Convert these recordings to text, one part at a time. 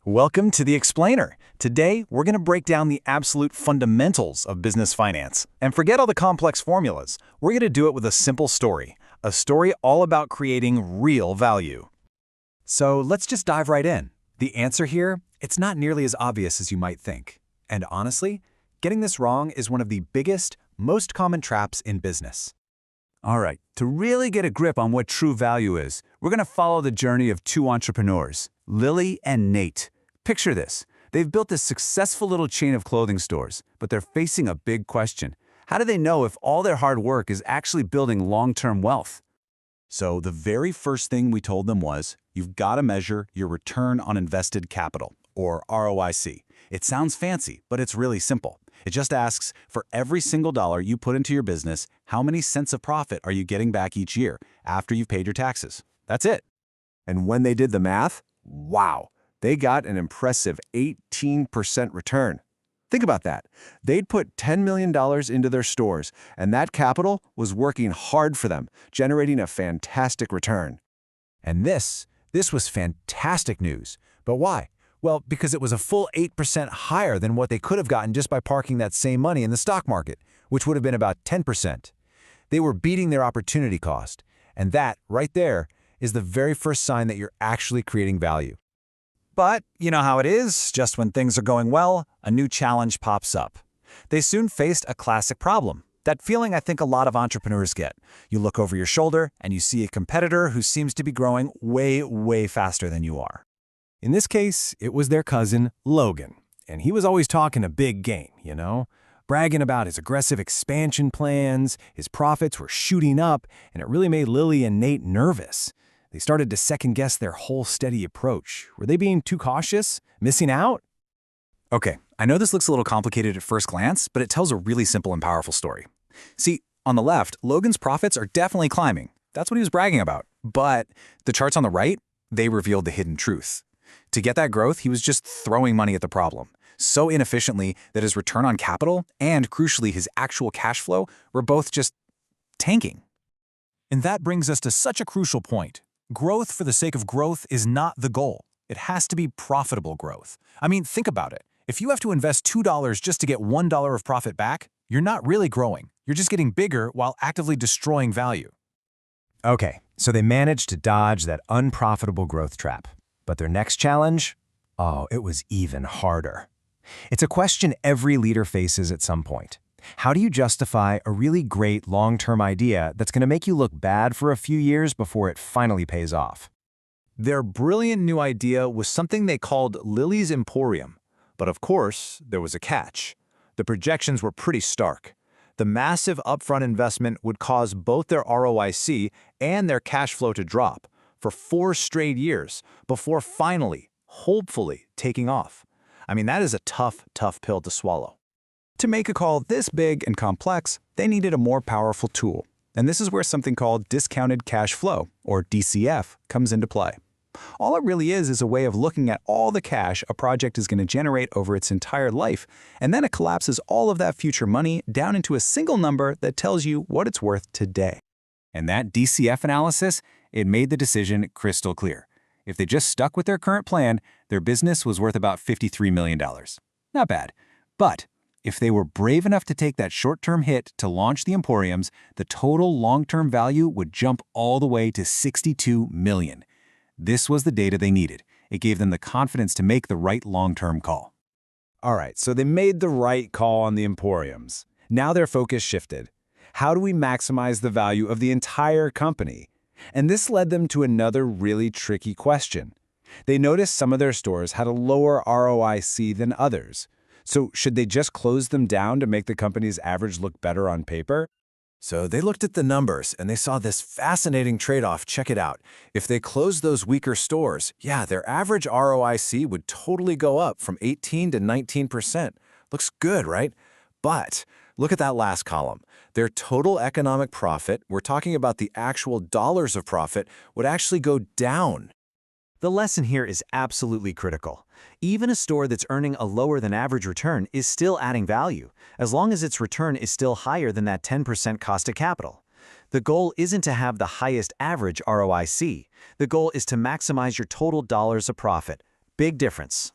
Welcome to The Explainer. Today, we're going to break down the absolute fundamentals of business finance. And forget all the complex formulas. We're going to do it with a simple story. A story all about creating real value. So let's just dive right in. The answer here, it's not nearly as obvious as you might think. And honestly, getting this wrong is one of the biggest, most common traps in business. All right, to really get a grip on what true value is, we're going to follow the journey of two entrepreneurs, Lily and Nate. Picture this. They've built a successful little chain of clothing stores, but they're facing a big question. How do they know if all their hard work is actually building long-term wealth? So the very first thing we told them was, you've got to measure your return on invested capital, or ROIC. It sounds fancy, but it's really simple. It just asks, for every single dollar you put into your business, how many cents of profit are you getting back each year after you've paid your taxes? That's it. And when they did the math, wow, they got an impressive 18% return. Think about that. They'd put $10 million into their stores, and that capital was working hard for them, generating a fantastic return. And this was fantastic news. But why? Well, because it was a full 8% higher than what they could have gotten just by parking that same money in the stock market, which would have been about 10%. They were beating their opportunity cost. And that, right there, is the very first sign that you're actually creating value. But you know how it is, just when things are going well, a new challenge pops up. They soon faced a classic problem. That feeling I think a lot of entrepreneurs get. You look over your shoulder and you see a competitor who seems to be growing way faster than you are. In this case, it was their cousin, Logan, and he was always talking a big game, bragging about his aggressive expansion plans, his profits were shooting up, and it really made Lily and Nate nervous. They started to second-guess their whole steady approach. Were they being too cautious? Missing out? Okay, I know this looks a little complicated at first glance, but it tells a really simple and powerful story. See, on the left, Logan's profits are definitely climbing. That's what he was bragging about. But the charts on the right, they revealed the hidden truth. To get that growth, he was just throwing money at the problem, so inefficiently that his return on capital and, crucially, his actual cash flow were both just tanking. And that brings us to such a crucial point. Growth for the sake of growth is not the goal. It has to be profitable growth. I mean, think about it. If you have to invest $2 just to get $1 of profit back, you're not really growing. You're just getting bigger while actively destroying value. Okay, so they managed to dodge that unprofitable growth trap. But their next challenge? Oh, it was even harder. It's a question every leader faces at some point. How do you justify a really great long-term idea that's going to make you look bad for a few years before it finally pays off? Their brilliant new idea was something they called Lily's Emporium. But of course, there was a catch. The projections were pretty stark. The massive upfront investment would cause both their ROIC and their cash flow to drop for 4 straight years before finally, hopefully, taking off. I mean, that is a tough pill to swallow. To make a call this big and complex, they needed a more powerful tool. And this is where something called discounted cash flow, or DCF, comes into play. All it really is a way of looking at all the cash a project is going to generate over its entire life, and then it collapses all of that future money down into a single number that tells you what it's worth today. And that DCF analysis, it made the decision crystal clear. If they just stuck with their current plan, their business was worth about $53 million. Not bad. But if they were brave enough to take that short-term hit to launch the Emporiums, the total long-term value would jump all the way to $62 million. This was the data they needed. It gave them the confidence to make the right long-term call. All right, so they made the right call on the Emporiums. Now their focus shifted. How do we maximize the value of the entire company? And this led them to another really tricky question. They noticed some of their stores had a lower ROIC than others. So should they just close them down to make the company's average look better on paper? So they looked at the numbers and they saw this fascinating trade-off. Check it out. If they closed those weaker stores, their average ROIC would totally go up from 18 to 19%. Looks good, right? But look at that last column. Their total economic profit, we're talking about the actual dollars of profit, would actually go down. The lesson here is absolutely critical. Even a store that's earning a lower than average return is still adding value, as long as its return is still higher than that 10% cost of capital. The goal isn't to have the highest average ROIC. The goal is to maximize your total dollars of profit. Big difference.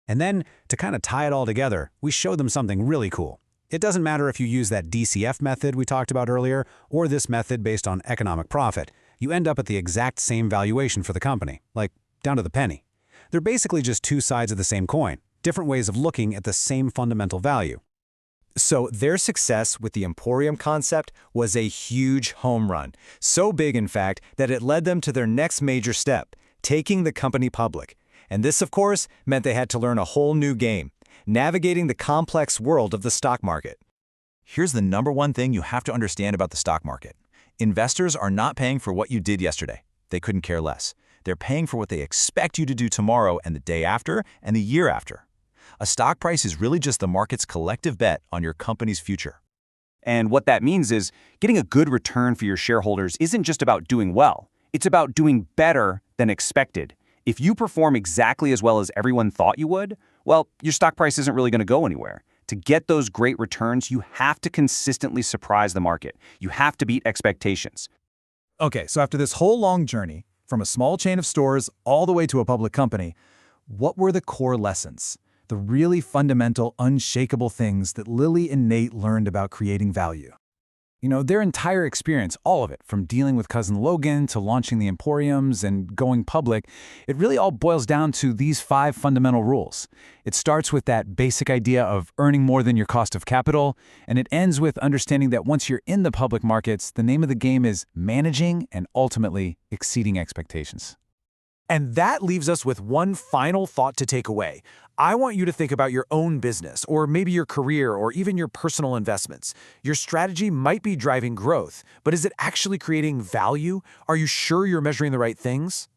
And then, to kind of tie it all together, we showed them something really cool. It doesn't matter if you use that DCF method we talked about earlier, or this method based on economic profit. You end up at the exact same valuation for the company, like down to the penny. They're basically just two sides of the same coin, different ways of looking at the same fundamental value. So their success with the Emporium concept was a huge home run. So big, in fact, that it led them to their next major step, taking the company public. And this, of course, meant they had to learn a whole new game, navigating the complex world of the stock market. Here's the number one thing you have to understand about the stock market. Investors are not paying for what you did yesterday. They couldn't care less. They're paying for what they expect you to do tomorrow and the day after and the year after. A stock price is really just the market's collective bet on your company's future. And what that means is getting a good return for your shareholders isn't just about doing well. It's about doing better than expected. If you perform exactly as well as everyone thought you would, well, your stock price isn't really going to go anywhere. To get those great returns, you have to consistently surprise the market. You have to beat expectations. Okay, so after this whole long journey, from a small chain of stores all the way to a public company, what were the core lessons? The really fundamental, unshakable things that Lily and Nate learned about creating value. You know, their entire experience, all of it, from dealing with Cousin Logan to launching the Emporiums and going public, it really all boils down to these 5 fundamental rules. It starts with that basic idea of earning more than your cost of capital, and it ends with understanding that once you're in the public markets, the name of the game is managing and ultimately exceeding expectations. And that leaves us with one final thought to take away. I want you to think about your own business, or maybe your career, or even your personal investments. Your strategy might be driving growth, but is it actually creating value? Are you sure you're measuring the right things?